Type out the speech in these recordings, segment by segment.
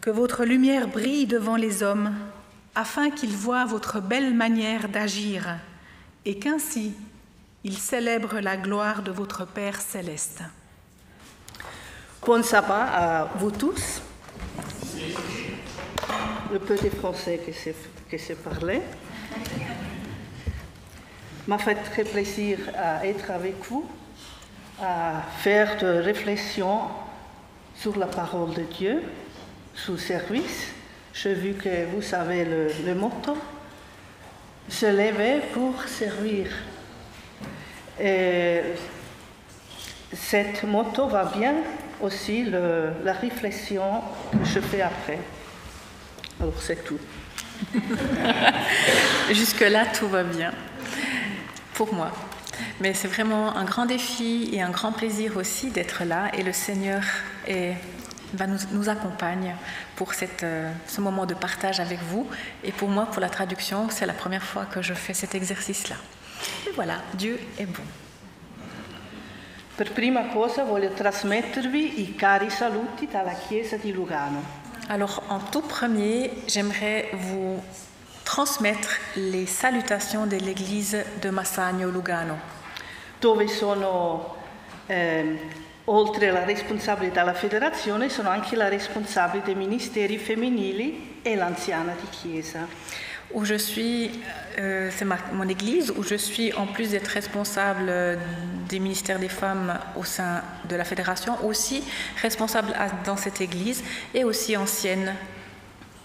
Que votre lumière brille devant les hommes, afin qu'ils voient votre belle manière d'agir, et qu'ainsi ils célèbrent la gloire de votre Père céleste. Bon sabbat à vous tous. Le peu de français que c'est parlé. M'a fait très plaisir à être avec vous, à faire de réflexions sur la parole de Dieu, sous service. J'ai vu que vous savez le motto, se lever pour servir. Et cette motto va bien aussi la réflexion que je fais après. Alors c'est tout. Jusque-là, tout va bien pour moi. Mais c'est vraiment un grand défi et un grand plaisir aussi d'être là. Et le Seigneur nous accompagne pour ce moment de partage avec vous. Et pour moi, pour la traduction, c'est la première fois que je fais cet exercice-là. Et voilà, Dieu est bon. Per prima cosa voglio trasmettervi I cari saluti dalla Chiesa di Lugano. Alors, en tout premier, j'aimerais vous transmettre les salutations de l'église de Massagno Lugano. Dove sono, oltre alla responsabile della federazione, sono anche la responsabile dei ministeri femminili e l'anziana di chiesa. Où je suis, c'est mon église, où je suis, en plus d'être responsable des ministères des femmes au sein de la fédération, aussi responsable dans cette église et aussi ancienne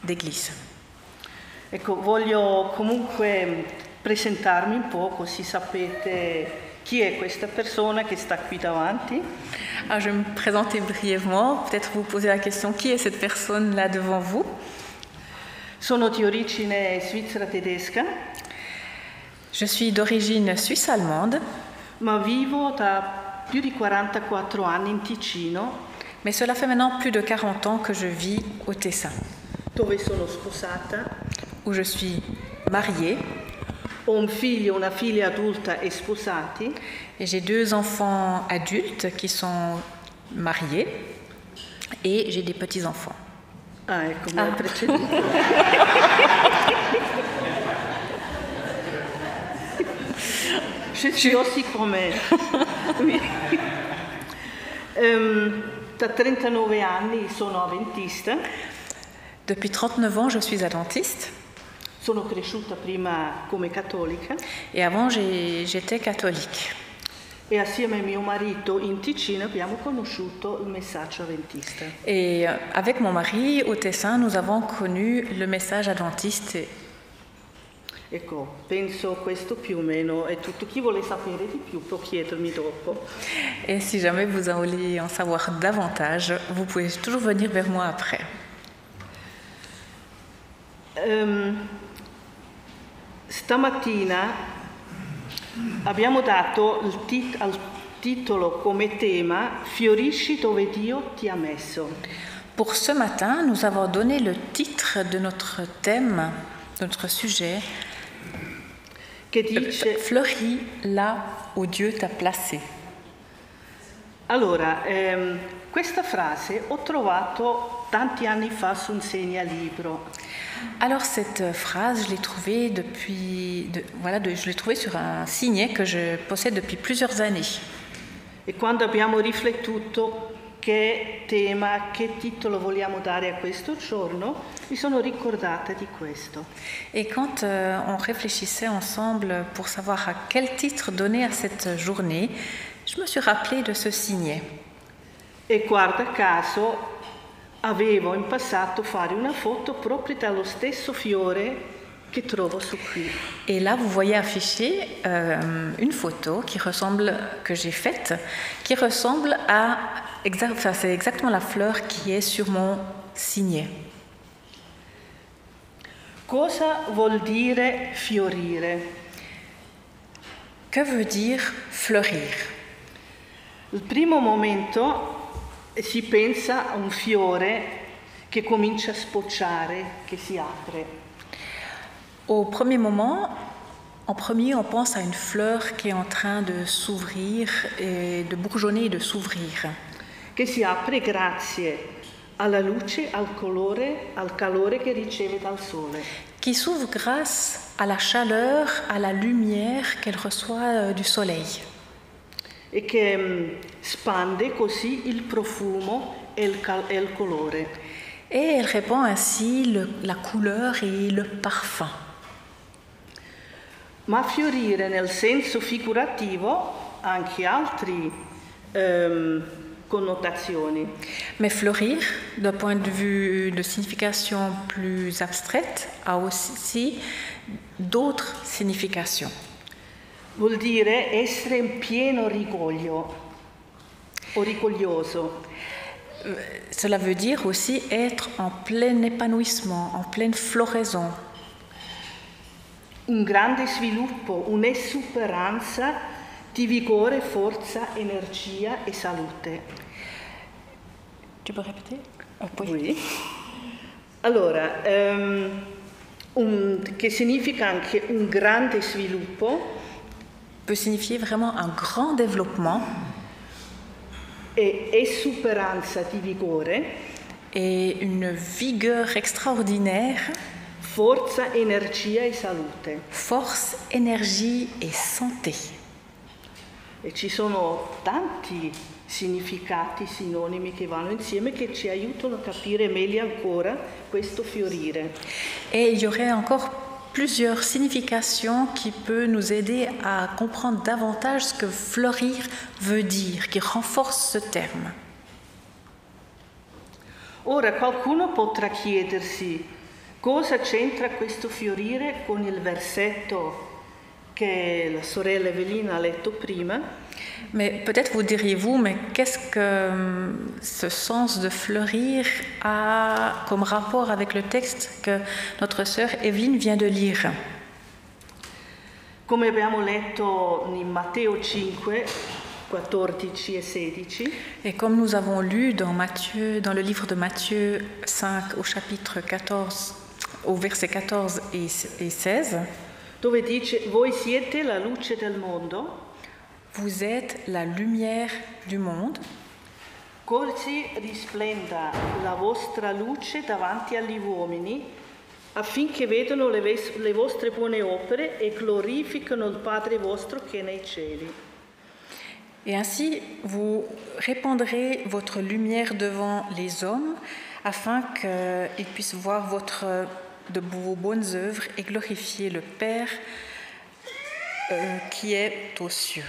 d'église. Ecco, voglio comunque presentarmi un po', così sapete chi è questa persona che sta qui davanti. Alors, je vais me présenter brièvement, peut-être vous poser la question, qui est cette personne là devant vous? Sono di origine svizzera tedesca. Je suis d'origine suisse-allemande. Ma vivo da più di 44 anni in Ticino. Mais cela fait maintenant plus de 40 ans que je vis au Tessin. Dove sono sposata. Où je suis mariée. Ho un figlio e una figlia adulta e sposati. Et j'ai 2 enfants adultes qui sont mariés. Et j'ai des petits-enfants. Ah, ecco, mi hai preceduto. Je suis aussi grand-mère. Oui. Da 39 anni sono avventista. Depuis 39 ans, je suis adventiste. Sono cresciuta prima come cattolica. Et avant, j'étais catholique. E assieme a mio marito in Ticino abbiamo conosciuto il messaggio adventista. Et avec mon mari au Tessin, nous avons connu le message adventiste. Ecco, penso questo più o meno è tutto. Chi vuole sapere di più può chiedermi dopo. Et si jamais vous voulez en savoir davantage, vous pouvez toujours venir vers moi après. Stamattina abbiamo dato al titolo come tema Fiorisci dove Dio ti ha messo. Pour ce matin, nous avons donné le titre de notre thème, de notre sujet, che dice Fleuris là où Dieu t'a placé. Allora, questa frase ho trovato tanti anni fa su un segnalibro. Alors cette phrase, je l'ai trouvée je l'ai trouvée sur un signet que je possède depuis plusieurs années. E quando abbiamo riflettuto che tema, che titolo vogliamo dare a questo giorno, mi sono ricordata di questo. Et quand on réfléchissait ensemble pour savoir à quel titre donner à cette journée, je me suis rappelée de ce signet. E guarda caso avevo in passato fare una foto proprio dallo stesso fiore che trovo su qui. Et là, vous voyez afficher une photo que j'ai faite, qui ressemble à, c'est exactement la fleur qui est sur mon signet. Cosa vuol dire fiorire? Que veut dire fleurir? Il primo momento si pensa a un fiore che comincia a spocciare, che si apre. Au premier moment, en premier, on pense à une fleur qui est en train de s'ouvrir et de bourgeonner et de s'ouvrir. Che si apre grazie alla luce, al calore che riceve dal sole. Qui s'ouvre grâce à la chaleur, à la lumière qu'elle reçoit du soleil. E che spande così il profumo e il colore. Et elle répand ainsi la couleur et le parfum. Ma fiorire nel senso figurativo ha anche altre connotazioni. Mais fleurir, d'un point de vue de signification plus abstraite, a aussi d'autres significations. Vuol dire essere in pieno rigoglio o rigoglioso. Cela veut dire aussi être en plein épanouissement, en pleine floraison. Un grande sviluppo, un'esuberanza di vigore, forza, energia e salute. Tu peux répéter? Oui. Allora, che significa anche un grande sviluppo. Peut signifier vraiment un grand développement. E esuberanza di vigore. Et une vigueur extraordinaire. Forza, energia e salute. Force, énergie et santé. E ci sono tanti significati sinonimi che vanno insieme che ci aiutano a capire meglio ancora questo fiorire. Et il y aurait encore plusieurs significations qui peuvent nous aider à comprendre davantage ce que fleurir veut dire, qui renforce ce terme. Ora qualcuno potrà chiedersi cosa c'entra questo fiorire con il versetto che la sorella Evelina ha letto prima. Mais peut-être vous diriez-vous, mais qu'est-ce que ce sens de fleurir a comme rapport avec le texte que notre sœur Evelyne vient de lire? Come abbiamo letto in Matteo 5, 14 et 16. Et comme nous avons lu dans le livre de Matthieu 5 au chapitre 14, au verset 14 et 16, dove dice: Voi siete la luce del mondo. Vous êtes la lumière du monde. Così risplenda la vostra luce davanti agli uomini, affinché vedano le vostre buone opere e glorificano il Padre vostro che è nei cieli. Et ainsi, vous répandrez votre lumière devant les hommes, afin qu'ils puissent voir de vos bonnes œuvres et glorifier le Père qui est aux cieux.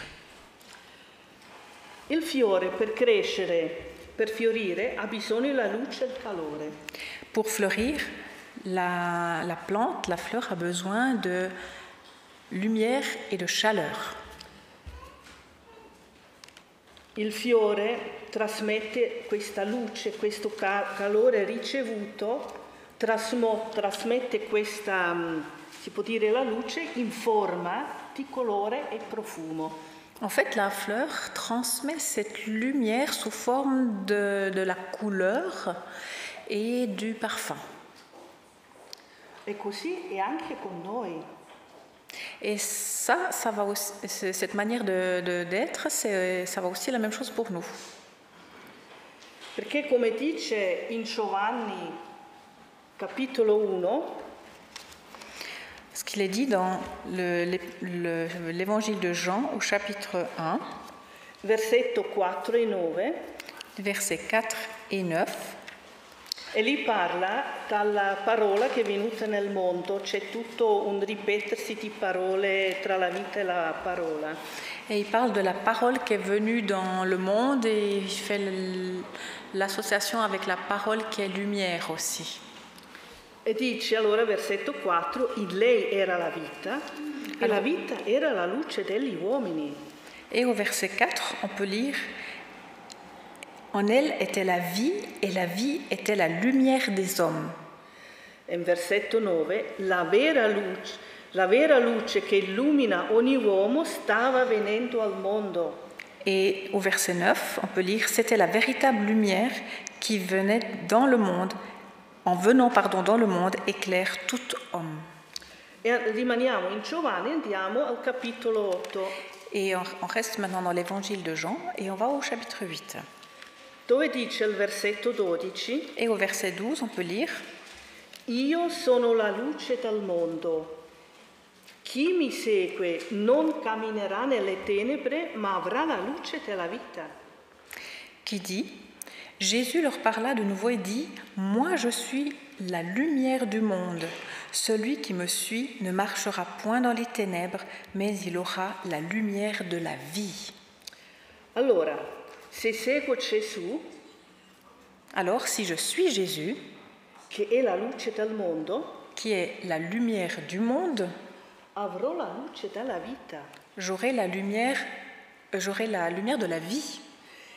Il fiore per fiorire ha bisogno della luce e del calore. Pour fleurir, la plante, la fleur a besoin de lumière et de chaleur. Il fiore trasmette questa luce, questo calore ricevuto, trasmette questa, si può dire, la luce in forma di colore e profumo. En fait, la fleur transmet cette lumière sous forme de la couleur et du parfum. E così è anche con noi. Et ça va aussi, cette manière d'être, ça va aussi la même chose pour nous. Perché come dice in Giovanni capitolo 1, ce qu'il est dit dans l'évangile de Jean au chapitre 1, versetto 4 e 9, versets 4 et 9, e lì parla dalla parola che è venuta nel mondo, c'è tutto un ripetersi di parole tra la vita e la parola. Et il parle de la parole qui est venue dans le monde et il fait l'association avec la parole qui est lumière aussi. E dice allora, versetto 4, in lei era la vita e la vita era la luce degli uomini. Et au verset 4, on peut lire: En elle était la vie et la vie était la lumière des hommes. in versetto 9, la vera luce che illumina ogni uomo stava venendo al mondo. Et au verset 9, on peut lire « C'était la véritable lumière qui venait dans le monde, en venant dans le monde, éclaire tout homme. » E rimaniamo in Giovanni, andiamo al capitolo 8. Et on reste maintenant dans l'évangile de Jean et on va au chapitre 8. Dove dice al versetto 12, Et au verset 12, on peut lire « Io sono la luce del mondo. Chi mi segue non camminerà nelle tenebre, ma avrà la luce della vita. » qui dit « Jésus leur parla de nouveau et dit « Moi je suis la lumière du monde. Celui qui me suit ne marchera point dans les ténèbres, mais il aura la lumière de la vie. » Allora, se seguo Gesù, Alors, si je suis Jésus, che è la luce del mondo, qui est la lumière du monde, avrò la luce della vita j'aurai la lumière de la vie.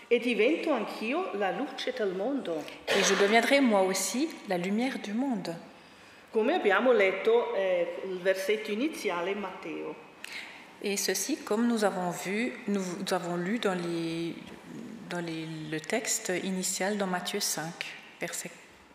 e divento anch'io la luce del mondo. Et je deviendrai moi aussi la lumière du monde. Come abbiamo letto il versetto iniziale in Matteo. Et ceci, comme nous avons lu dans le texte initial dans Matthieu 5, verset.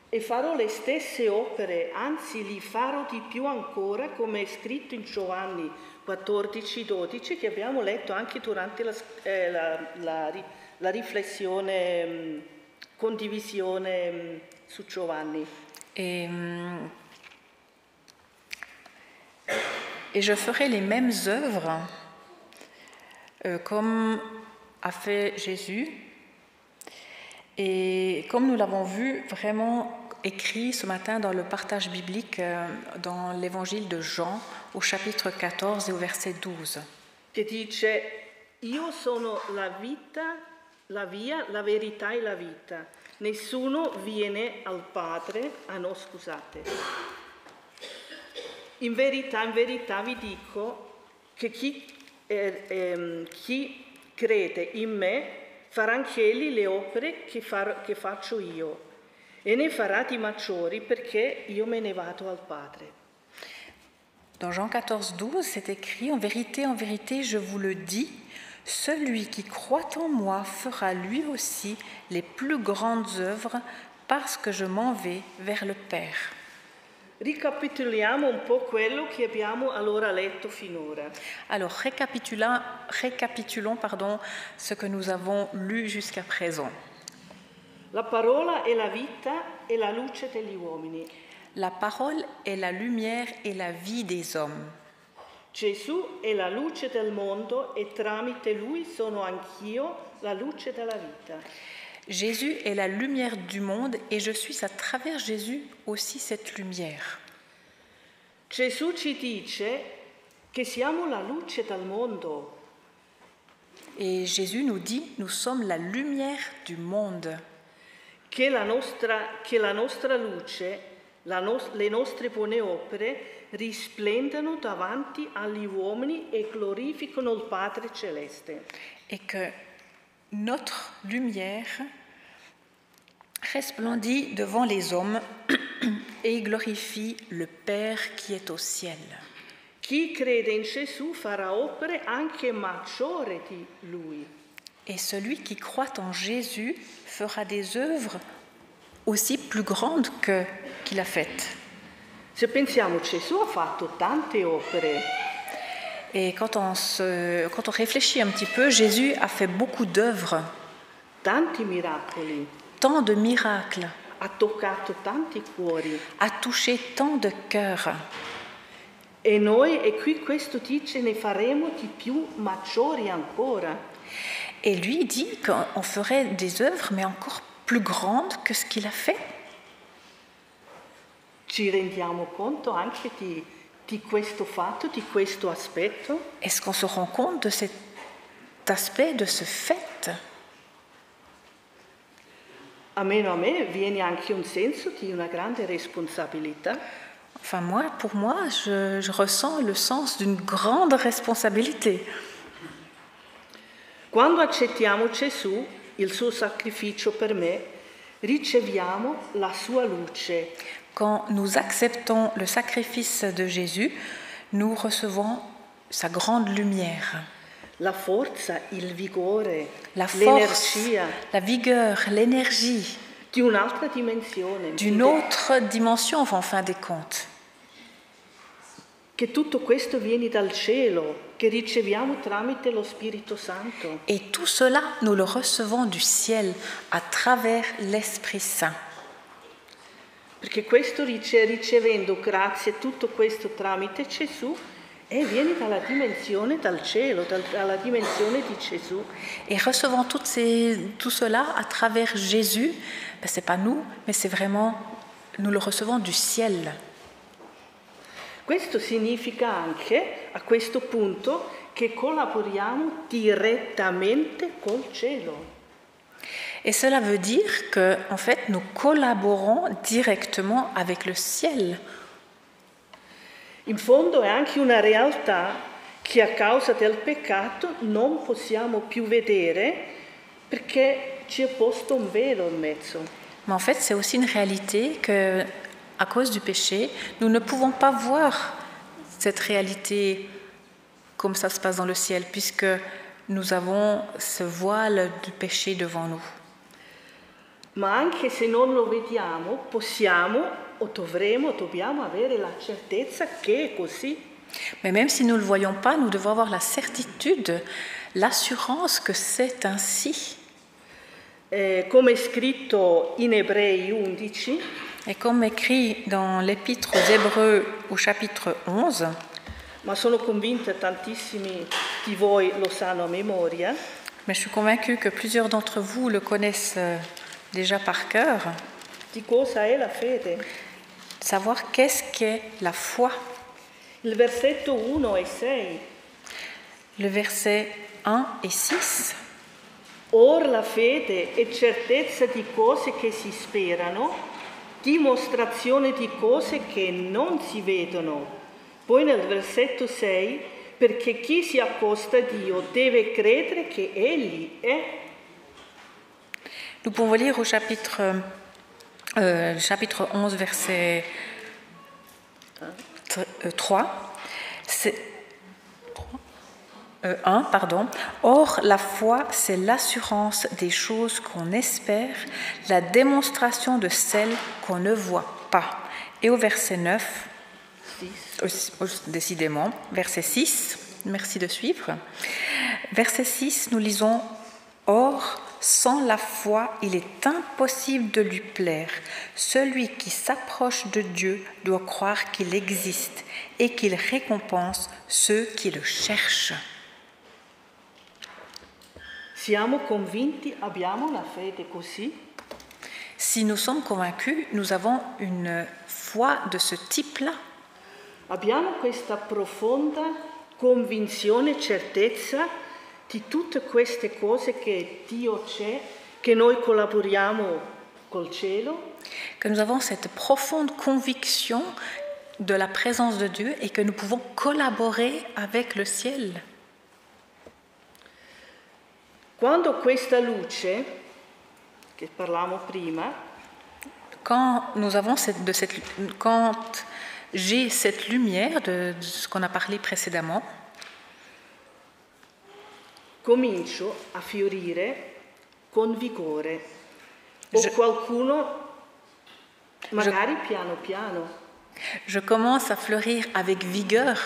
E farò le stesse opere, anzi li farò di più ancora, come è scritto in Giovanni 14:12, che abbiamo letto anche durante la riflessione, condivisione su Giovanni. Et je ferai les mêmes œuvres comme a fait Jésus. Et comme nous l'avons vu vraiment écrit ce matin dans le partage biblique dans l'évangile de Jean au chapitre 14 et au verset 12. Che dice, io sono la vita, la via, la verità e la vita. Nessuno viene al Padre, no scusate. In verità vi dico che chi crede in me farà anch'egli le opere che faccio io e ne farà di maggiori perché io me ne vado al Padre. Dans Jean 14, 12, c'est écrit « En vérité, je vous le dis, celui qui croit en moi fera lui aussi les plus grandes œuvres parce que je m'en vais vers le Père. » Ricapitoliamo un po' quello che abbiamo allora letto finora. Alors, récapitulons ce que nous avons lu jusqu'à présent. La parola è la vita e la luce degli uomini. La parole est la lumière et la vie des hommes. Gesù è la luce del mondo e tramite lui sono anch'io la luce della vita. Jésus est la lumière du monde et je suis à travers Jésus aussi cette lumière. Gesù ci dice che siamo la luce del mondo. Et Jésus nous dit, nous sommes la lumière du monde. Che la nostra luce, le nostre buone opere risplendano davanti agli uomini e glorificano il Padre Celeste. Et que notre lumière resplendit devant les hommes et glorifie le Père qui est au ciel. Chi crede in Gesù farà opere anche maggiori di lui. Et celui qui croit en Jésus fera des œuvres aussi plus grandes qu'il a faites. Se pensiamo, Gesù ha fatto tante opere. Et quand on réfléchit un petit peu, Jésus a fait beaucoup d'œuvres, Tanti miracoli. tant de miracles, Ha toccato tanti cuori. a touché tant de cœurs. E noi, e qui questo dice, ne faremo di più maggiori ancora. Et lui dit qu'on ferait des œuvres, mais encore plus grandes que ce qu'il a fait. Ci rendiamo conto anche di questo fatto, di questo aspetto? Est-ce qu'on se rend compte de cet aspect, de ce fait? Almeno a me viene anche un senso di una grande responsabilità. Enfin, pour moi, je ressens le sens d'une grande responsabilité. Quando accettiamo Gesù, il suo sacrificio per me, riceviamo la sua luce. Quand nous acceptons le sacrifice de Jésus, nous recevons sa grande lumière. La forza, il vigore, La force, l'energia la vigueur, l'énergie di un'altra dimensione. d'une autre dimension en fin des comptes. Che tutto questo viene dal cielo, che riceviamo tramite lo Spirito Santo. Et tout cela, nous le recevons du ciel à travers l'Esprit Saint. Perché questo ricevendo grazie, tutto questo tramite Gesù, e viene dalla dimensione dal cielo, dalla dimensione di Gesù. Et recevant tout cela à travers Jésus, ben, ce n'est pas nous, mais c'est vraiment, nous le recevons du ciel. Questo significa anche, a questo punto, che collaboriamo direttamente col cielo. Et cela veut dire que, en fait, nous collaborons directement avec le ciel. In fondo è anche una realtà che a causa del peccato non possiamo più vedere perché ci è posto un velo in mezzo. Mais en fait, c'est aussi une réalité que, à cause du péché, nous ne pouvons pas voir cette réalité comme ça se passe dans le ciel, puisque nous avons ce voile du péché devant nous. Ma anche se non lo vediamo, possiamo o dobbiamo avere la certezza che è così. Mais même si nous ne le voyons pas, nous devons avoir la certitude, l'assurance que c'est ainsi. Come è scritto in Ebrei 11, Et comme écrit dans l'Épître aux Hébreux au chapitre 11, ma sono convinta tantissimi di voi lo sanno a memoria, mais je suis convaincue que plusieurs d'entre vous le connaissent déjà par cœur, di cosa è la fede. savoir qu'est-ce qu'est la foi. Il versetto 1 e 6. Le verset 1 et 6. Or la fede è certezza di cose che si sperano, dimostrazione di cose che non si vedono. Poi nel versetto 6, perché chi si accosta a Dio deve credere che Egli è. Nous pouvons lire au chapitre 11, verset 3. 1, pardon. Or, la foi, c'est l'assurance des choses qu'on espère, la démonstration de celles qu'on ne voit pas. Et au verset 9, décidément, verset 6, merci de suivre. Verset 6, nous lisons « Or, sans la foi, il est impossible de lui plaire. Celui qui s'approche de Dieu doit croire qu'il existe et qu'il récompense ceux qui le cherchent. » Siamo convinti, abbiamo la fede così? Si nous sommes convaincus, nous avons une foi de ce type-là. Abbiamo questa profonda convinzione, certezza di tutte queste cose che Dio c'è, che noi collaboriamo col cielo. Que nous avons cette profonde conviction de la présence de Dieu et que nous pouvons collaborer avec le ciel. Quando questa luce, che parlavamo prima, quand j'ai cette lumière de ce qu'on a parlé précédemment, comincio a fiorire con vigore. Qualcuno, magari piano piano. Je commence à fleurir avec vigueur,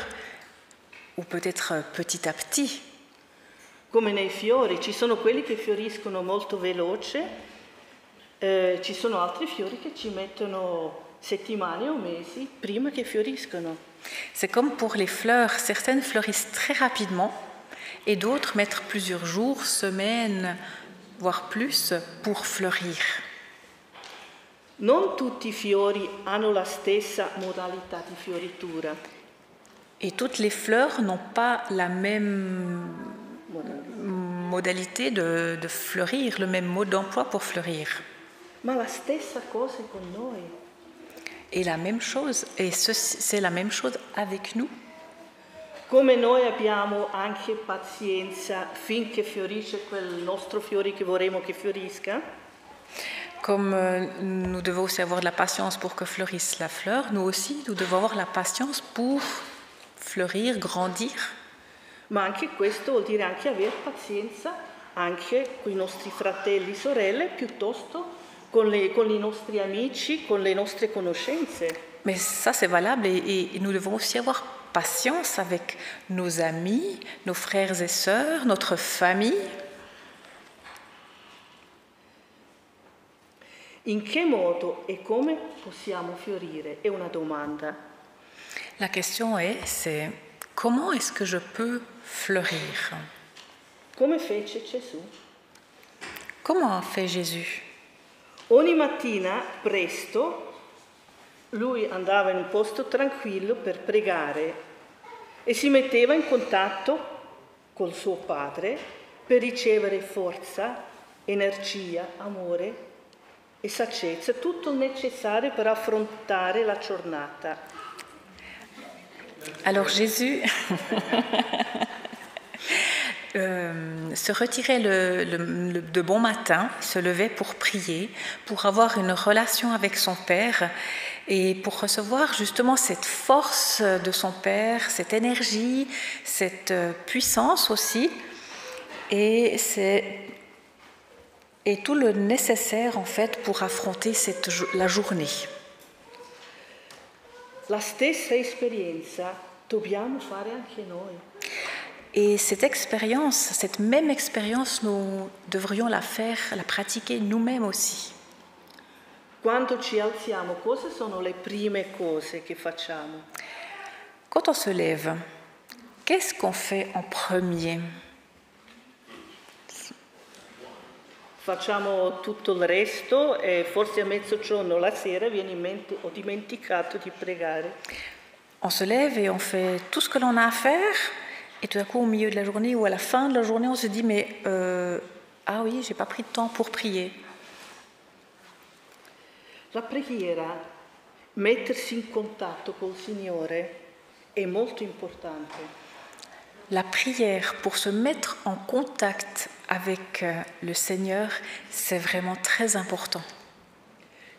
ou peut-être petit à petit. Come nei fiori, ci sono quelli che fioriscono molto veloce, ci sono altri fiori che ci mettono settimane o mesi prima che fioriscono. C'est comme pour les fleurs, certaines fleurissent très rapidement et d'autres mettent plusieurs jours, semaines, voire plus pour fleurir. Non tutti i fiori hanno la stessa modalità di fioritura. Et toutes les fleurs n'ont pas la même modalité de fleurir, le même mode d'emploi pour fleurir. Ma la stessa cosa con noi. Et la même chose, et c'est la même chose avec nous. Come noi abbiamo anche pazienza finché fiorisce quel nostro fiore che vorremmo che fiorisca. Comme nous devons aussi avoir de la patience pour que fleurisse la fleur, nous aussi, nous devons avoir la patience pour fleurir, grandir. Ma anche questo vuol dire anche avere pazienza anche con i nostri fratelli e sorelle, piuttosto con i nostri amici, con le nostre conoscenze. Mais ça, c'est valable et nous devons aussi avoir patience avec nos amis, nos frères et sœurs, notre famille. In che modo e come possiamo fiorire? È una domanda. La question c'est comment est-ce que je peux fleurir? Come fece Gesù? Comment a fait Jésus? Ogni mattina presto lui andava in un posto tranquillo per pregare e si metteva in contatto col suo Padre per ricevere forza, energia, amore e saggezza, tutto il necessario per affrontare la giornata. Alors Jésus se retirait de bon matin, se levait pour prier, pour avoir une relation avec son Père et pour recevoir justement cette force de son Père, cette énergie, cette puissance aussi et tout le nécessaire en fait pour affronter la journée. La stessa esperienza dobbiamo fare anche noi. Et cette expérience, cette même expérience, nous devrions la pratiquer nous-mêmes aussi. Quando ci alziamo, cosa sono le prime cose che facciamo? Quand on se lève, qu'est-ce qu'on fait en premier? Facciamo tutto il resto e forse a mezzogiorno la sera viene in mente ho dimenticato di pregare. On se lève et on fait tout ce que l'on a à faire et tout à coup au milieu de la journée ou à la fin de la journée on se dit mais ah oui, j'ai pas pris de temps pour prier. La preghiera, mettersi in contatto col Signore è molto importante. La prière pour se mettre en contact avec le Seigneur, c'est vraiment très important.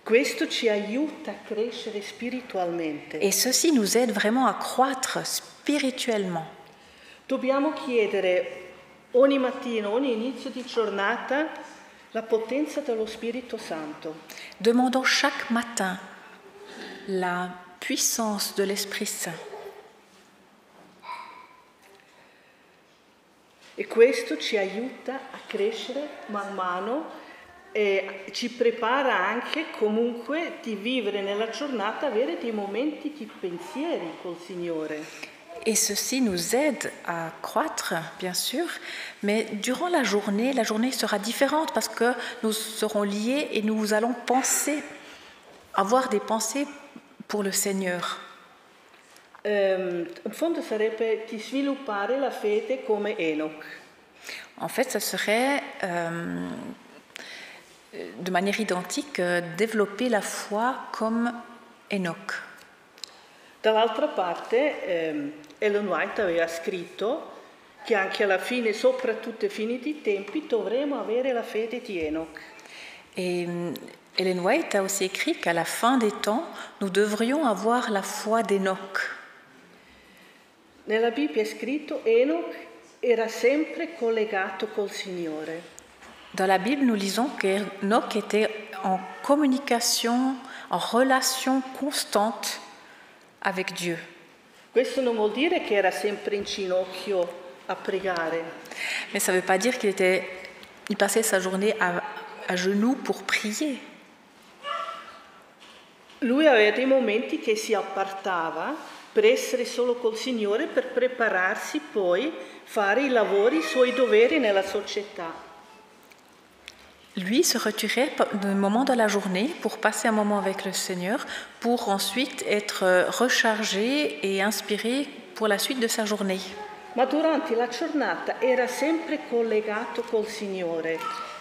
Questo ci aiuta a crescere spiritualmente. Et ceci nous aide vraiment à croître spirituellement. Dobbiamo chiedere ogni mattino, ogni inizio di giornata, la potenza dello Spirito Santo. Demandons chaque matin la puissance de l'Esprit Saint. E questo ci aiuta a crescere man mano e ci prepara anche comunque di vivere nella giornata, avere dei momenti di pensieri col Signore. Et ceci nous aide à croître, bien sûr, mais durant la journée sera différente parce que nous serons liés et nous allons avoir des pensées pour le Seigneur. In fondo sarebbe di sviluppare la fede come Enoch. En fait, ce serait de manière identique développer la foi comme Enoch. Dall'altra parte Ellen White aveva scritto che anche alla fine, soprattutto ai fini dei tempi, dovremo avere la fede di Enoch. Et Ellen White a aussi écrit qu'à la fin des temps, nous devrions avoir la foi d'Enoch. Nella Bibbia è scritto Enoch era sempre collegato col Signore. Dans la Bible, nous lisons qu'Enoch était en communication, en relation constante avec Dieu. Questo non vuol dire che era sempre in ginocchio a pregare. Mais ça ne veut pas dire qu'il passait sa journée à genoux pour prier. Lui aveva dei momenti che si appartava per essere solo col Signore, per prepararsi poi fare i lavori, i suoi doveri nella società. Lui se retirait d'un moment dans la journée pour passer un moment avec le Seigneur, pour ensuite être rechargé et inspiré pour la suite de sa journée. Ma durante la giornata era sempre collegato col Signore.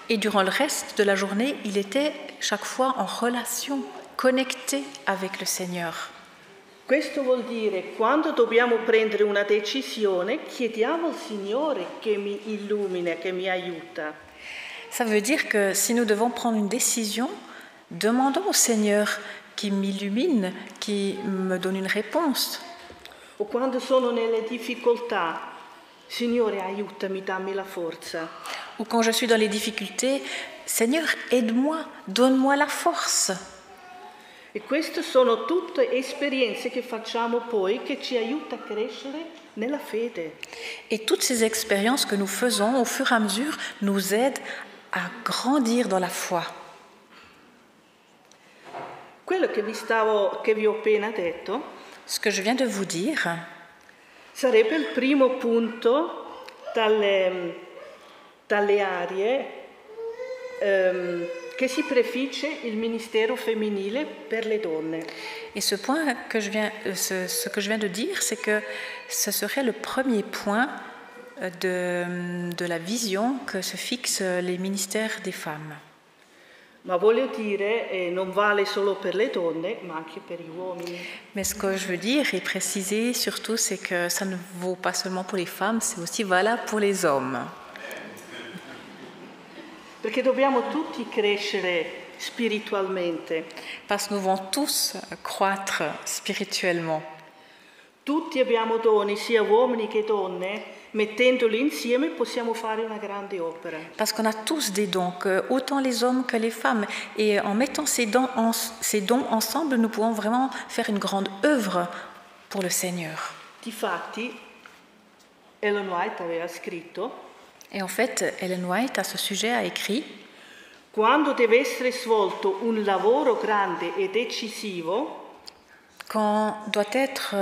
Et durant le reste de la journée, il était chaque fois en relation, connecté avec le Seigneur. Questo vuol dire quando dobbiamo prendere una decisione, chiediamo al Signore che mi illumina, che mi aiuta. Ça veut dire que si nous devons prendre une décision, Demandons au Seigneur qui m'illumine, qui me donne une réponse. O quando sono nelle difficoltà, Signore aiutami, dammi la forza. Ou quand je suis dans les difficultés, Seigneur, aide-moi, donne-moi la force. E queste sono tutte esperienze che facciamo poi che ci aiuta a crescere nella fede. Et toutes ces expériences que nous faisons au fur et à mesure nous aident à grandir dans la foi. Quello che vi ho appena detto Ce que je viens de vous dire, sarebbe il primo punto dalle aree che si prefigge il ministero femminile per le donne. et ce point que ce que je viens de dire, c'est que ce serait le premier point de la vision que se fixent les ministères des femmes. Ma voglio dire, non vale solo per le donne, ma anche per gli uomini. Mais ce que je veux dire et préciser surtout, c'est que ça ne vaut pas seulement pour les femmes, c'est aussi valable pour les hommes. Perché dobbiamo tutti crescere spiritualmente. Parce que nous devons tous croître spirituellement. Tutti abbiamo doni, sia uomini che donne, mettendoli insieme possiamo fare una grande opera. Parce qu'on a tous des dons, autant les hommes que les femmes. Et en mettant ces dons ensemble, nous pouvons vraiment faire une grande œuvre pour le Seigneur. Difatti, Ellen White aveva scritto: Et en fait, Ellen White, à ce sujet, a écrit: quando deve essere svolto un lavoro grande e decisivo, quand doit être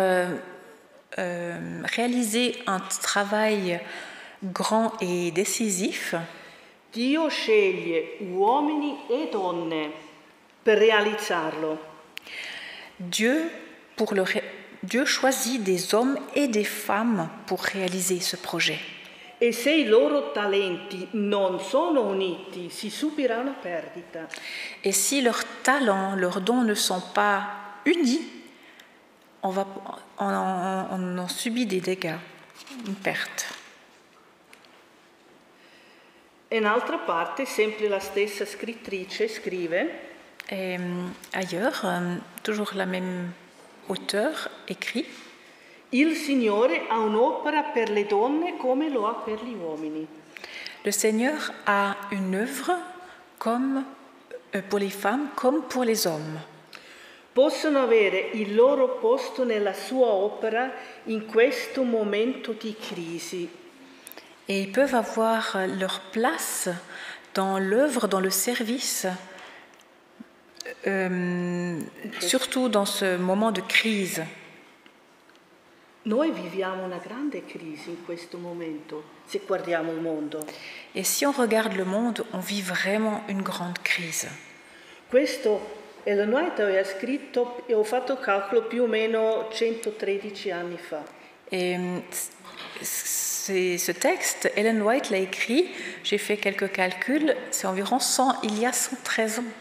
réalisé un travail grand et décisif, Dio sceglie uomini e donne per realizzarlo. Dieu choisit des hommes et des femmes pour réaliser ce projet. E se i loro talenti non sono uniti, si subirà una perdita. Et si leurs talents, leurs dons ne sont pas unis, on en subit des dégâts, une perte. E un'altra parte, sempre la stessa scrittrice, scrive: Et ailleurs, toujours la même auteure écrit: il Signore ha un'opera per le donne come lo ha per gli uomini. Le Seigneur a une œuvre comme pour les femmes comme pour les hommes. Possono avere il loro posto nella sua opera in questo momento di crisi. Et ils peuvent avoir leur place dans l'œuvre, dans le service, surtout dans ce moment de crise. Noi viviamo una grande crisi in questo momento, se guardiamo il mondo. Et si on regarde le monde, on vit vraiment une grande crise. Questo Ellen White aveva scritto, e ho fatto il calcolo, più o meno 113 anni fa. Et ce texte, Ellen White l'a écrit, j'ai fait quelques calculs, c'est environ il y a 113 ans.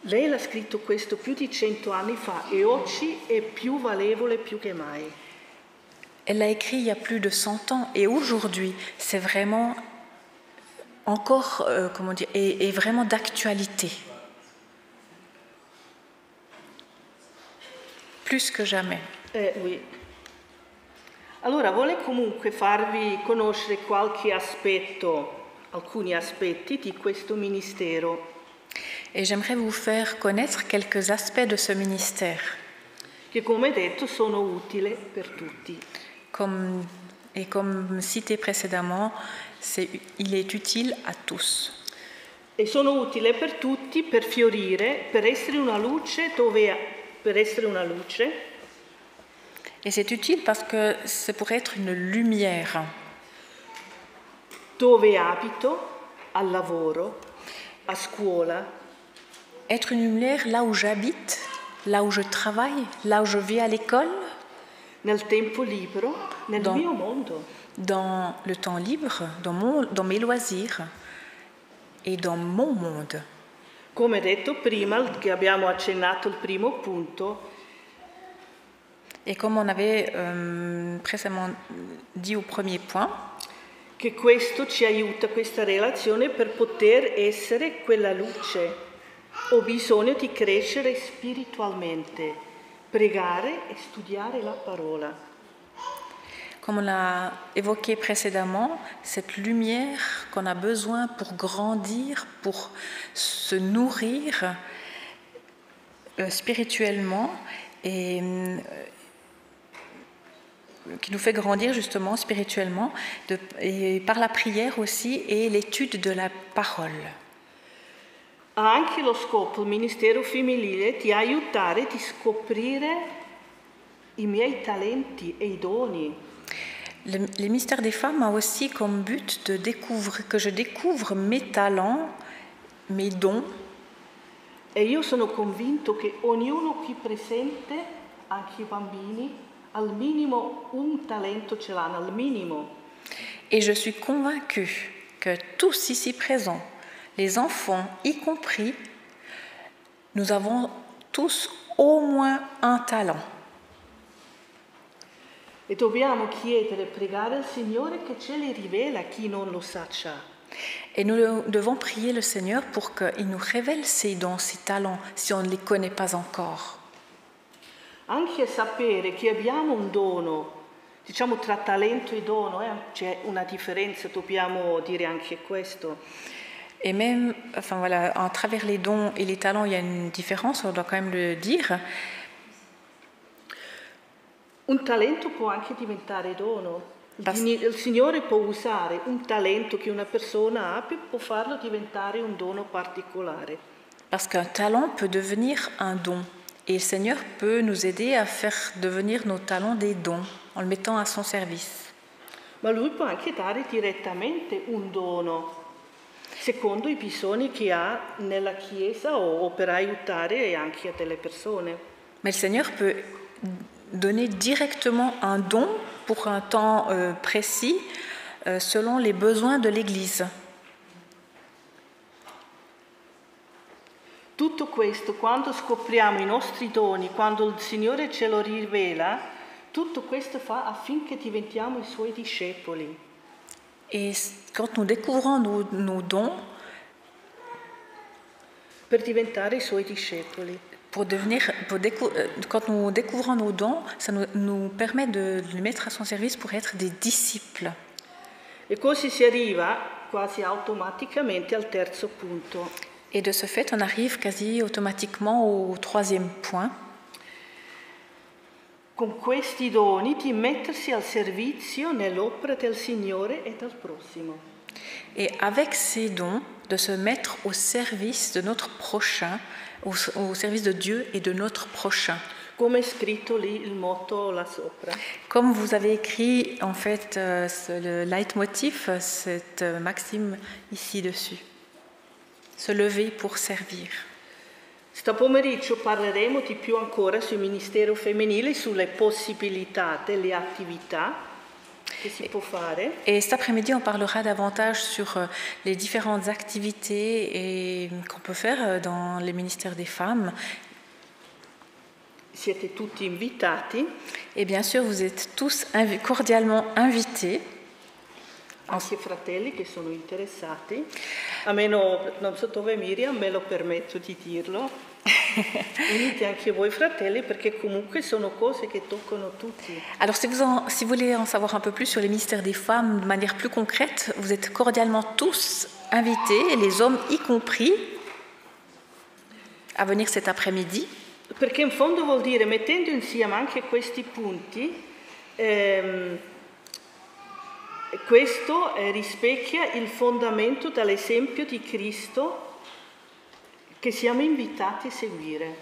Lei l'ha scritto questo più di 100 anni fa e oggi è più valevole più che mai. Elle l'a écrit il y a plus de 100 ans et aujourd'hui, c'est vraiment encore, est vraiment d'actualité. Plus que jamais. Oui. Allora, vuole comunque farvi conoscere alcuni aspetti di questo ministero. Et j'aimerais vous faire connaître quelques aspects de ce ministère. Che, come detto, sono utili per tutti. Comme cité précédemment, il est utile à tous. E sono utili per tutti per fiorire, per essere una luce Et c'est utile parce que c'est pour être une lumière. Dove abito, al lavoro, a scuola. Être une lumière là où j'habite, là où je travaille, là où je vais à l'école. Nel tempo libero, nel mio mondo. Dans le temps libre, dans mes loisirs et dans mon monde. Come detto prima, che abbiamo accennato il primo punto. Et comme on avait précédemment dit au premier point, che questo ci aiuta, questa relazione, per poter essere quella luce. Ho bisogno di crescere spiritualmente, pregare e studiare la parola. Comme on l'a évoqué précédemment, cette lumière qu'on a besoin pour grandir, pour se nourrir spirituellement et qui nous fait grandir justement spirituellement et par la prière aussi et l'étude de la parole. Ha anche lo scopo, il ministero femminile, di aiutare a scoprire i miei talenti e i doni. Les mystères des femmes a aussi comme but que je découvre mes talents, mes dons. E io sono convinto che ognuno qui presente, anche i bambini, al minimo un talento ce l'hanno, al minimo. Et je suis convaincue que tous ici présents, les enfants y compris, nous avons tous au moins un talent. E dobbiamo chiedere e pregare al Signore che ce li rivela chi non lo sa già. Et nous devons prier le Seigneur pour qu'il nous révèle ses dons, ses talents, si on ne les connaît pas encore. Anche sapere che abbiamo un dono, diciamo tra talento e dono, c'è una differenza, dobbiamo dire anche questo. Et même, enfin voilà, à travers les dons et les talents, il y a une différence, on doit quand même le dire. Un talento può anche diventare dono. Il Signore può usare un talento che una persona ha, può farlo diventare un dono particolare. Parce qu'un talent peut devenir un don. Et le Seigneur peut nous aider à faire devenir nos talents des dons en le mettant à son service. Ma Lui può anche dare direttamente un dono, secondo i bisogni che ha nella Chiesa o per aiutare anche a delle persone. Mais le Seigneur peut donner directement un don pour un temps précis selon les besoins de l'Église. Tutto questo, quando scopriamo i nostri doni, quando il Signore ce lo rivela, tutto questo fa affinché diventiamo i Suoi discepoli. Et quand nous découvrons nos dons, per diventare i Suoi discepoli. Quand nous découvrons nos dons, ça nous permet de les mettre à son service pour être des disciples. E così si arriva quasi automaticamente al terzo punto. Et de ce fait, on arrive quasi automatiquement au troisième point. Con questi doni di mettersi al servizio nell'opera del Signore e del prossimo. Et avec ces dons, de se mettre au service de notre prochain, au service de Dieu et de notre prochain. Come è scritto lì il motto là sopra. Comme vous avez écrit en fait le leitmotiv, cette maxime ici dessus. Se lever pour servir. Sta pomeriggio parleremo di più ancora sul ministero femminile, sulle possibilità delle attività che si può fare. Et cet après-midi, on parlera davantage sur les différentes activités qu'on peut faire dans les ministères des femmes. Siete tutti invitati. Et bien sûr, vous êtes tous cordialement invités. Anche fratelli che sono interessati, almeno non so dove Miriam, me lo permetto di dirlo. Venite anche voi fratelli perché comunque sono cose che toccano tutti. Alors si vous voulez en savoir un peu plus sur les ministères des femmes de manière plus concrète, vous êtes cordialement tous invités, les hommes y compris, à venir cet après-midi. Perché in fondo vuol dire, mettendo insieme anche questi punti, questo rispecchia il fondamento dall'esempio di Cristo che siamo invitati a seguire.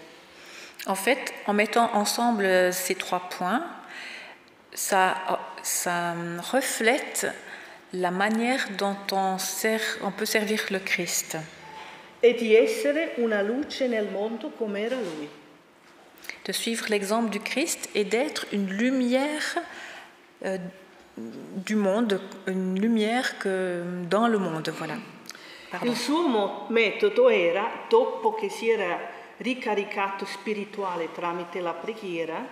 En fait, en mettant ensemble ces trois points, ça reflète la manière dont on peut servir le Christ. E di essere una luce nel mondo come era Lui. De suivre l'exemple du Christ et d'être une lumière du monde, une lumière dans le monde, voilà. Pardon. Il suo metodo era, dopo che si era ricaricato spirituale tramite la preghiera,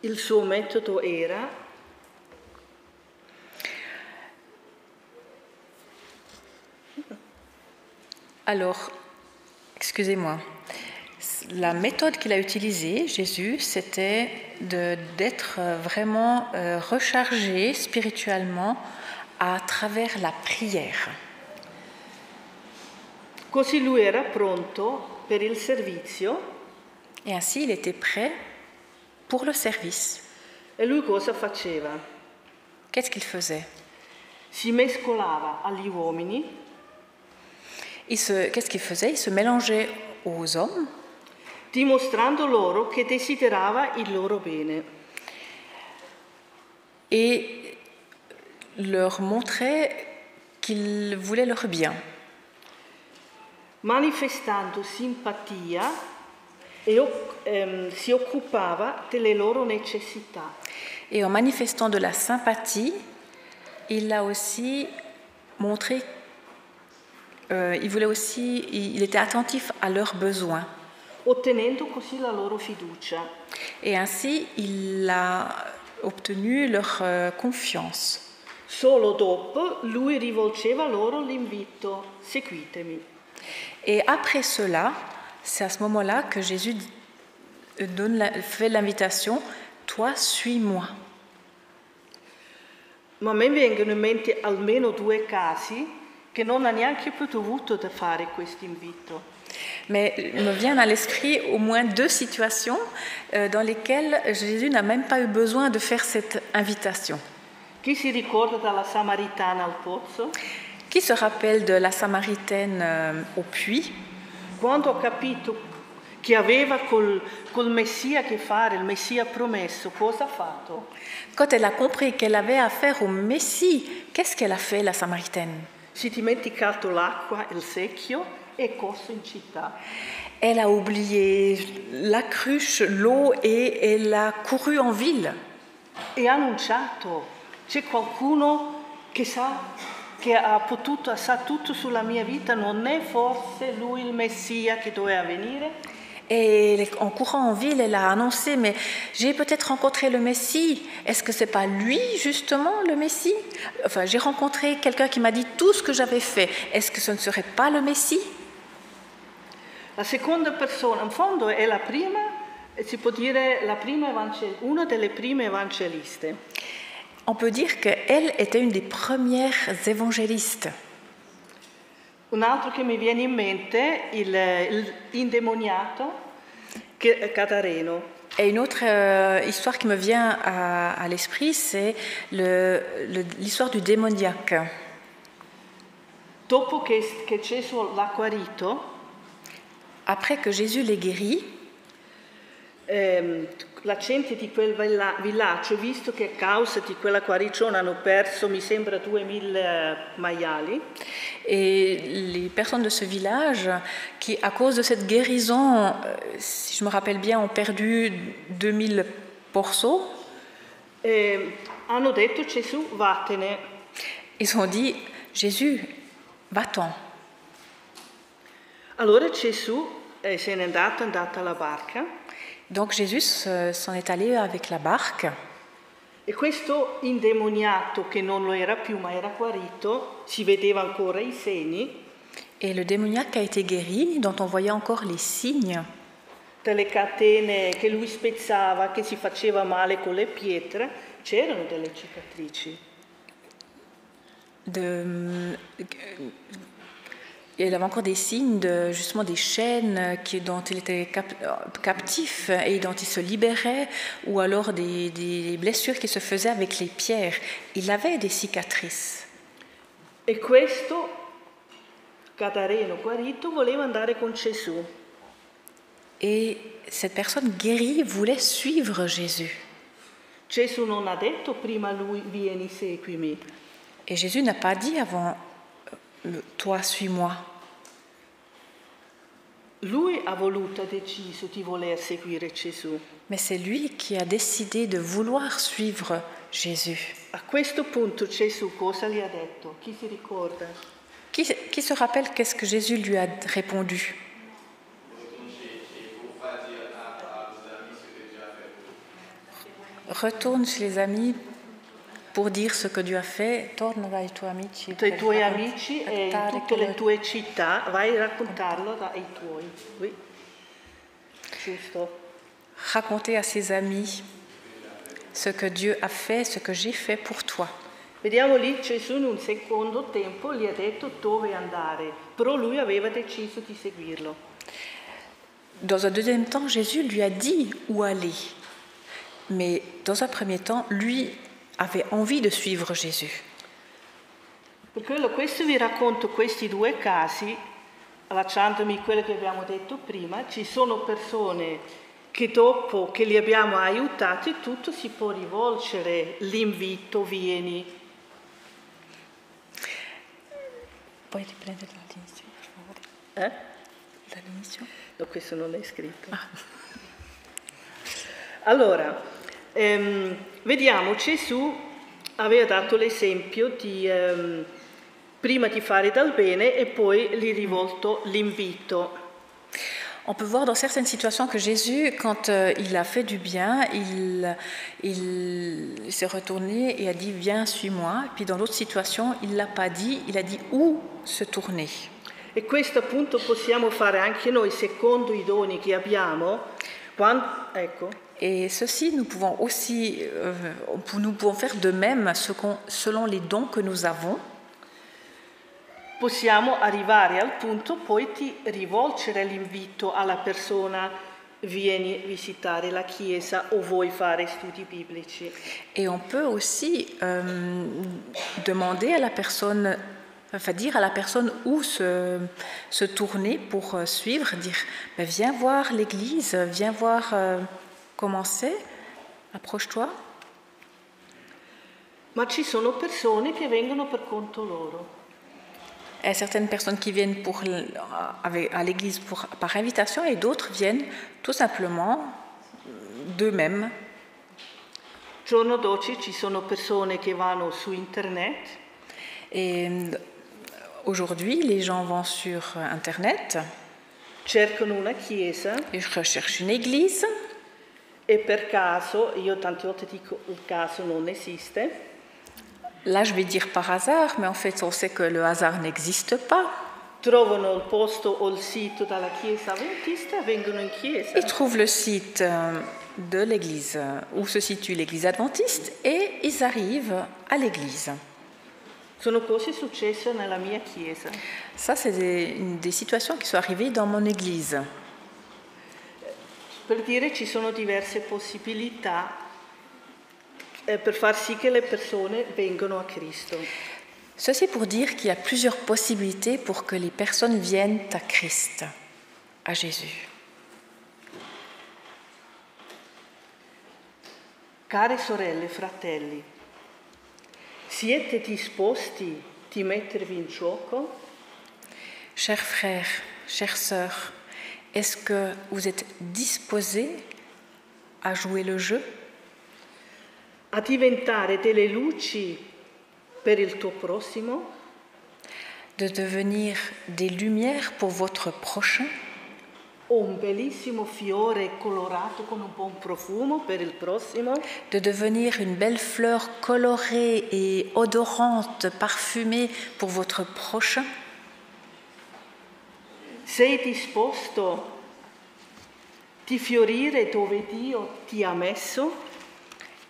il suo metodo era Alors, excusez-moi, la méthode qu'il a utilisée, Jésus, c'était d'être vraiment rechargé spirituellement à travers la prière. Così lui era pronto per il servizio. Et ainsi, il était prêt pour le service. E lui cosa faceva? Qu'est-ce qu'il faisait? Si mescolava agli uomini. Qu'est-ce qu'il faisait? Il se mélangeait aux hommes, dimostrando loro che desiderava il loro bene. Et leur montrait qu'il voulait leur bien. Manifestando simpatia si occupava delle loro necessità. Et en manifestant de la sympathie, il a aussi montré, il était attentif à leurs besoins. Ottenendo così la loro fiducia. Et ainsi, il a obtenu leur confiance. Solo dopo lui rivolgeva loro l'invito: seguitemi. Et après cela, c'est à ce moment-là que Jésus fait l'invitation: toi, suis-moi. Ma a me vengono in mente almeno 2 casi che non ha neanche più dovuto fare questo invito. Mais il me vient à l'esprit au moins 2 situations dans lesquelles Jésus n'a même pas eu besoin de faire cette invitation. Chi si ricorda della Samaritana al pozzo? Qui se rappelle de la Samaritaine au puits? Quando ha capito che aveva col Messia che fare, il Messia promesso, cosa ha fatto? Quand elle a compris qu'elle avait affaire au Messie, qu'est-ce qu'elle a fait, la Samaritaine? Si è dimenticato l'acqua, il secchio e corso in città. Elle a oublié la cruche, l'eau et elle a couru en ville. E ha annunciato: c'è qualcuno che sa tutto sulla mia vita, non è forse lui il Messia che doveva venire? Et en courant en ville, elle a annoncé: mais j'ai peut-être rencontré le Messie. Est-ce que c'est pas lui justement le Messie? Enfin, j'ai rencontré quelqu'un qui m'a dit tout ce que j'avais fait. Est-ce que ce ne serait pas le Messie? La seconda persona, in fondo, è la prima, si può dire una delle prime evangeliste. On peut dire qu'elle était une des premières évangélistes. Un altro che mi viene in mente, l'indemoniato Gadareno. Et une autre histoire qui me vient à l'esprit, c'est l'histoire du démoniaque. Dopo che Gesù l'ha guarito, après que Jésus l'ait guéri, la gente di quel villaggio, visto che a causa di quella guarigione hanno perso, mi sembra, 2000 maiali. Et les personnes de ce village, qui à cause de cette guérison, si je me rappelle bien, ont perdu 2000 porceaux, hanno detto: Gesù, vattene. Ils ont dit: Jésus, va-t'en. Allora Gesù se n'è andato alla barca. Donc Jésus s'en est allé avec la barque. E questo indemoniato, che non lo era più ma era guarito, si vedeva ancora i segni. Et le démoniaque a été guéri, dont on voyait encore les signes. Delle catene che lui spezzava, che si faceva male con le pietre, c'erano delle cicatrici. Il avait encore des signes, justement des chaînes dont il était captif et dont il se libérait, ou alors des blessures qui se faisaient avec les pierres. Il avait des cicatrices. E questo Gadareno guarito voleva andare con Gesù. Et cette personne guérie voulait suivre Jésus. Gesù non ha detto prima lui: vieni, seguimi. Et Jésus n'a pas dit avant: toi, suis-moi. Lui ha deciso di voler seguire Gesù. Mais c'est lui qui a décidé de vouloir suivre Jésus. A questo punto Gesù cosa gli ha detto? Chi si ricorda? Qui se rappelle qu'est-ce que Jésus lui a répondu? Retourne chez les amis pour dire ce que Dieu a fait, torna dai tuoi amici, Dai tuoi amici e in tutte le tue città, vai a raccontarlo ai tuoi. Oui. Giusto. raconter à ses amis ce que Dieu a fait, ce que j'ai fait pour toi. Vediamo lì Gesù in un secondo tempo gli ha detto dove andare, però lui aveva deciso di seguirlo. Dans un deuxième temps, Jésus lui a dit où aller. Mais dans un premier temps, lui avait envie de suivre Jésus. Per quello questo vi racconto questi due casi, allacciandomi a quello che abbiamo detto prima. Ci sono persone che dopo che li abbiamo aiutati e tutto si può rivolgere l'invito, vieni. Puoi riprendere dall'inizio, per favore? Dall'inizio? No, questo non è scritto. Allora, vediamo, Gesù aveva dato l'esempio di prima di fare dal bene e poi gli rivolto l'invito. On peut voir dans certaines situations que Jésus, quand il a fait du bien, il s'est retourné et a dit « Viens, suis-moi ». Puis dans d'autres situations, il ne l'a pas dit, il a dit où se tourner. E questo appunto possiamo fare anche noi secondo i doni che abbiamo. Ecco. Et ceci, nous pouvons aussi nous pouvons faire de même selon les dons que nous avons. Possiamo arrivare al punto poi di rivolgere l'invito alla persona, vieni a visitare la chiesa o vuoi fare studi biblici. Et on peut aussi demander à la personne, enfin dire à la personne où se tourner pour suivre, dire viens voir l'église, viens voir comment c'est, approche-toi. Ma ci sono persone che vengono per conto loro. Il y a certaines personnes qui viennent à l'église par invitation et d'autres viennent tout simplement d'eux-mêmes. Giorno d'oggi ci sono persone che vanno su internet. Et aujourd'hui, les gens vont sur internet. Cercano una chiesa. Ils recherchent une église. E per caso, io tante volte dico il caso non esiste. Là, je vais dire par hasard, mais en fait, on sait que le hasard n'existe pas. Trovano il posto o il sito dalla chiesa adventista e vengono in chiesa. Ils trouvent le site de l'église où se situe l'église adventiste et ils arrivent à l'église. Sono cose successe nella mia chiesa. Ça, c'est des situations qui sont arrivées dans mon église. Per dire, ci sono diverse possibilità per far sì che le persone vengano a Cristo. Ceci pour dire qu'il y a plusieurs possibilités pour que les personnes viennent à Christ, à Jésus. Care sorelle e fratelli, siete disposti di mettervi in gioco? Chers frères, chères sœurs, est-ce que vous êtes disposés à jouer le jeu? A diventare delle luci per il tuo prossimo? De devenir des lumières pour votre prochain? O un bellissimo fiore colorato con un buon profumo per il prossimo? De devenir une belle fleur colorée et odorante, parfumée pour votre prochain? Sei disposto di fiorire dove Dio ti ha messo?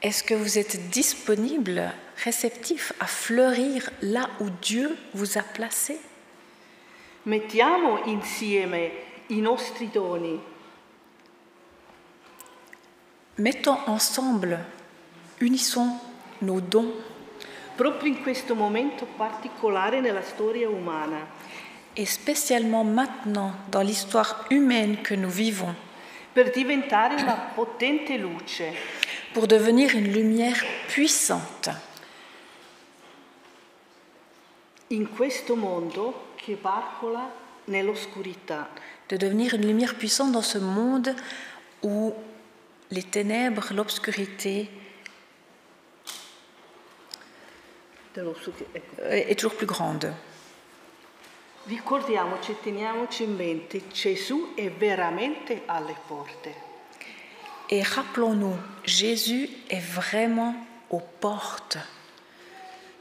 Est-ce que vous êtes disponible, réceptif à fleurir là où Dieu vous a placé? Mettiamo insieme i nostri doni. Mettons ensemble, unissons nos dons. Proprio in questo momento particolare nella storia umana. Et spécialement maintenant, dans l'histoire humaine que nous vivons. Per diventare una potente luce. Pour devenir une lumière puissante. In questo mondo che barcola nell'oscurità. De devenir une lumière puissante dans ce monde où les ténèbres, l'obscurité est toujours plus grande. Ricordiamoci e teniamoci in mente, Gesù è veramente alle porte. Et rappelons-nous, Jésus est vraiment aux portes.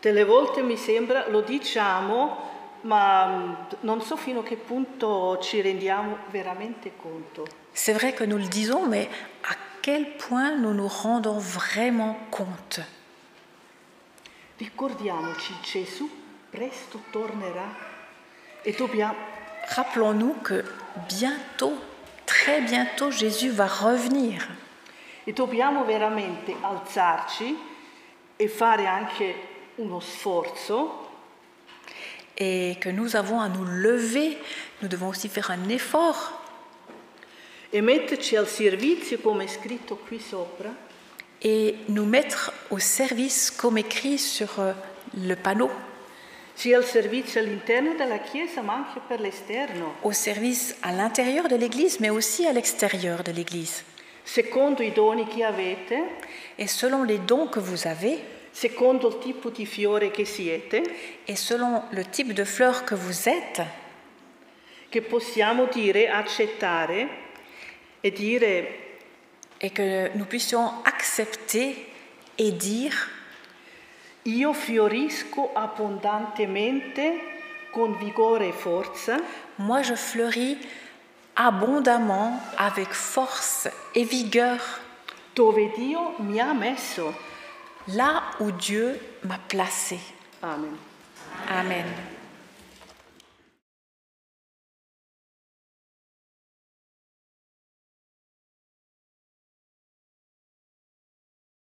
Delle volte mi sembra, lo diciamo, ma non so fino a che punto ci rendiamo veramente conto. C'est vrai que nous le disons, mais à quel point nous nous rendons vraiment compte? Ricordiamoci, Gesù presto tornerà e dobbiamo... Rappelons-nous que bientôt, très bientôt, Jésus va revenir. E dobbiamo veramente alzarci e fare anche uno sforzo. Et que nous avons à nous lever, nous devons aussi faire un effort. E metterci al servizio, come è scritto qui sopra. Et nous mettre au service, comme écrit sur le panneau. Sia al servizio all'interno della Chiesa, ma anche per l'esterno. Au service à l'intérieur de l'Église, mais aussi à l'extérieur de l'Église. Secondo i doni che avete. Et selon les dons que vous avez. Secondo il tipo di fiore che siete. Et selon le type de fleur que vous êtes. Che possiamo dire, accettare e dire... Et que nous puissions accepter et dire: Io fiorisco abbondantemente con vigore e forza. Moi je fleuris abondamment avec force et vigueur. Dove Dio mi ha messo. Là où Dieu m'a placé. Amen. Amen.